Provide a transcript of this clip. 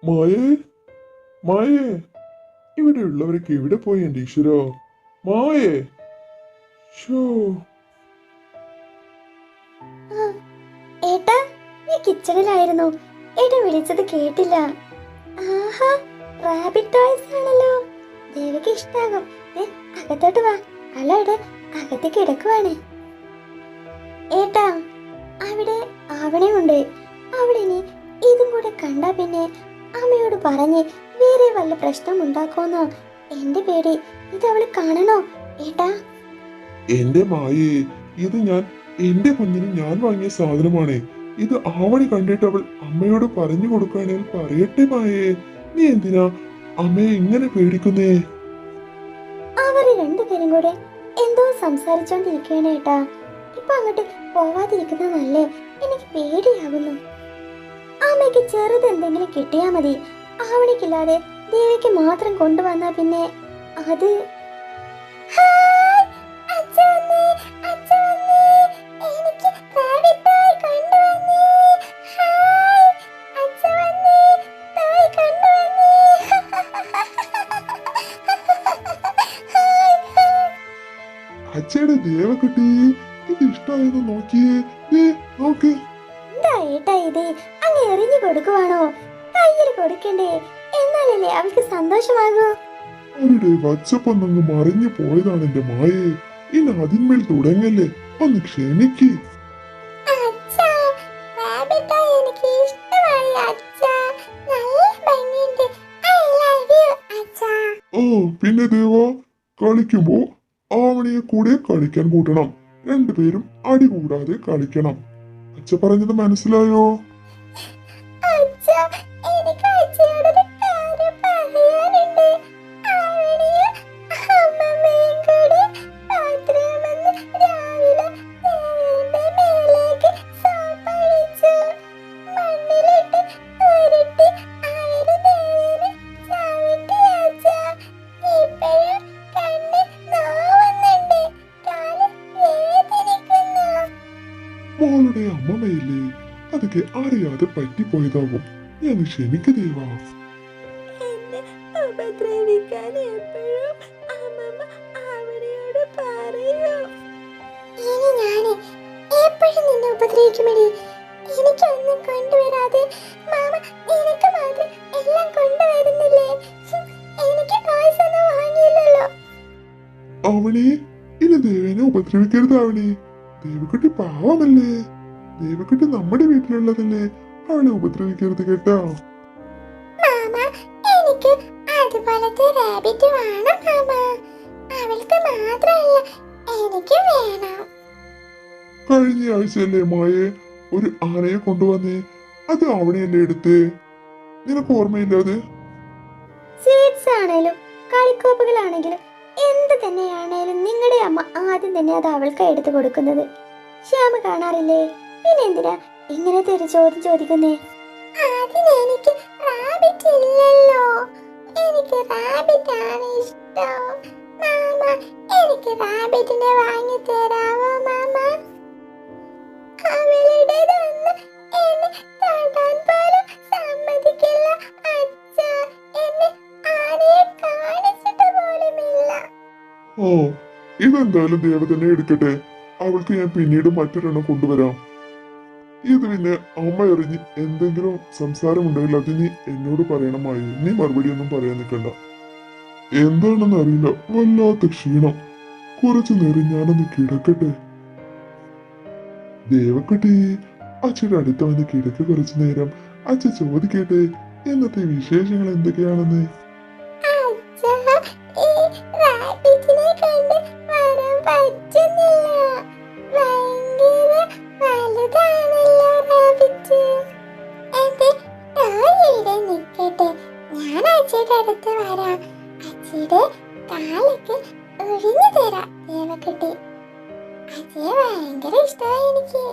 മായേ, മായേ, ഇവിടെയുള്ളവരൊക്കെ എവിടെ പോയി എന്റെ ഈശ്വരോ? മായേ, ഷോ. ഏട്ടാ, നീ കിച്ചണിലായിരുന്നു. ഏട്ടാ വിളിച്ചത് കേട്ടില്ല. ആഹാ, റാബിറ്റ് ടോയ്സ് ആണല്ലോ. ദേവിക്ക് ഇഷ്ടാകും. അകത്തോട്ട് വാ. അല്ലേടെ അകത്ത് കിടക്കുവാണ്. ഏട്ടാ, അവിടെ ആവണയുണ്ട്. അവിടെ ഇനി ഇതും കൂടെ കണ്ടാ പിന്നെ അമ്മയോട് പറഞ്ഞ് വേറെ വല്ല പ്രശ്നം ഉണ്ടാക്കോന്നോ എന്റെ പേടി. ഇത് അവള് കാണണോ ഏട്ടാ? എന്റെ മായേ, ഇത് എന്റെ കുഞ്ഞിന് ഞാൻ വാങ്ങിയ സാധനമാണ്. ഇത് ആവണി കണ്ടിട്ട് അവൾ അമ്മയോട് പറഞ്ഞു കൊടുക്കുകയാണെങ്കിൽ പറയട്ടെ മായേ. നീ എന്തിനാ അമ്മയെ ഇങ്ങനെ പേടിക്കുന്നേ? അവര് രണ്ടുപേരും കൂടെ എന്തോ സംസാരിച്ചോണ്ടിരിക്കുകയാണ് ഏട്ടാ. ഇപ്പൊ അങ്ങോട്ട് പോവാതിരിക്കുന്നത് നല്ലേ. എനിക്ക് പേടിയാകുന്നു. അമ്മയ്ക്ക് ചെറുത് എന്തെങ്കിലും കിട്ടിയാ മതി. ആവണിക്കില്ലാതെ ദേവിക്ക് മാത്രം കൊണ്ടുവന്നാ പിന്നെ അത് അച്ഛയുടെ ദേവക്കുട്ടി, ഇത് ഇഷ്ടമായെന്ന് നോക്കിയേ. നോക്ക്. എന്താ ഏട്ടാ ഇത്? അങ്ങ് എറിഞ്ഞു കൊടുക്കുവാണോ? കയ്യിൽ കൊടുക്കണ്ടേ? എന്നാലല്ലേ അവൾക്ക് സന്തോഷമാകൂ. അവരുടെ വച്ചപ്പൊന്നങ്ങ് മറിഞ്ഞു പോയതാണ് എന്റെ മായേ. ഇനി അതിന്മേൽ തുടങ്ങല്ലേ. ഒന്ന് ക്ഷമിക്ക്. ഓ പിന്നെ ദേവ, കളിക്കുമ്പോ ആവണിയെ കൂടെ കളിക്കാൻ കൂട്ടണം. രണ്ടുപേരും അടി കൂടാതെ കളിക്കണം. അച്ഛ പറഞ്ഞത് മനസ്സിലായോ? മോളുടെ അമ്മമ്മയില്ലേ, അതൊക്കെ അറിയാതെ പറ്റിപ്പോയതാകും. ഞാൻ ക്ഷമിക്ക് ദേവാ. എനിക്കൊന്നും കൊണ്ടുവരാതെ മാമ നിനക്ക് മാത്രം എല്ലാം കൊണ്ടുവരുന്നില്ലേ? എനിക്ക് ടോയ്സ് ഒന്നും വാങ്ങിയില്ലല്ലോ. അവണി, ഇനി ദേവനെ ഉപദ്രവിക്കരുത് അവണി. ദേവക്കുട്ടി പാവമല്ലേ. ദേവക്കുട്ടി നമ്മുടെ വീട്ടിലുള്ളതല്ലേ. അവളെ ഉപദ്രവിക്കരുത് കേട്ടോ. മാമ, എനിക്ക് അതുപോലത്തെ റാബിറ്റ് വേണം മാമ. അവൾക്ക് മാത്രമല്ല, എനിക്ക് വേണം. കഴിഞ്ഞ ആഴ്ചയല്ലേ മായെ ഒരു ആനയെ കൊണ്ടുവന്നേ? അത് അവണിയല്ലേ എടുത്തേ? നിനക്ക് ഓർമ്മയില്ല അത്? സ്വീറ്റ്സ് ആണേലും കളിക്കോപ്പുകളാണെങ്കിലും എന്ത് തന്നെയാണേലും നിങ്ങളുടെ അമ്മ ആദ്യം തന്നെ അത് അവൾക്ക് എടുത്തു കൊടുക്കുന്നത്. ശ്യാമ കാണാറില്ലേ? പിന്നെ എന്തിനാ ഇങ്ങനത്തെ ഒരു ചോദ്യം ചോദിക്കുന്നേ? എനിക്ക് റാബിറ്റ് ഇല്ലല്ലോ. എനിക്ക് റാബിറ്റ് ആണ് ഇഷ്ടം. മാമ, എനിക്ക് റാബിറ്റിനെ വാങ്ങി തരാമോ മാമ? അവളുടേതൊന്നും എന്നെ തൊടാൻ പോലും സമ്മതിക്കില്ല അച്ഛാ. എന്നെ ആരെയും കാണിച്ചിട്ട് പോലുമില്ല. ഓ, ഇതെന്തായാലും ദേവ തന്നെ എടുക്കട്ടെ. അവൾക്ക് ഞാൻ പിന്നീട് മറ്റൊരെണ്ണം കൊണ്ടുവരാം. ഇത് പിന്നെ അമ്മ എറിഞ്ഞ് എന്തെങ്കിലും സംസാരം ഉണ്ടെങ്കിൽ അത് നീ എന്നോട് പറയണമായി. നീ മറുപടി ഒന്നും പറയാൻ നിൽക്കണ്ട. എന്താണെന്ന് അറിയില്ല, വല്ലാത്ത ക്ഷീണം. കുറച്ചു നേരം ഞാനൊന്ന് കിടക്കട്ടെ. ദേവക്കുട്ടി, അച്ഛയുടെ അടുത്ത് വന്ന് കിടക്ക് കുറച്ചു നേരം. അച്ഛൻ ചോദിക്കട്ടെ ഇന്നത്തെ വിശേഷങ്ങൾ എന്തൊക്കെയാണെന്ന്. ഞാൻ അച്ഛയുടെ അടുത്ത് വരാം. അച്ഛയുടെ കാലൊക്കെ ഒഴിഞ്ഞു തരാം ദേവക്കുട്ടി. അച്ഛയെ ഭയങ്കര ഇഷ്ടമായി എനിക്ക്.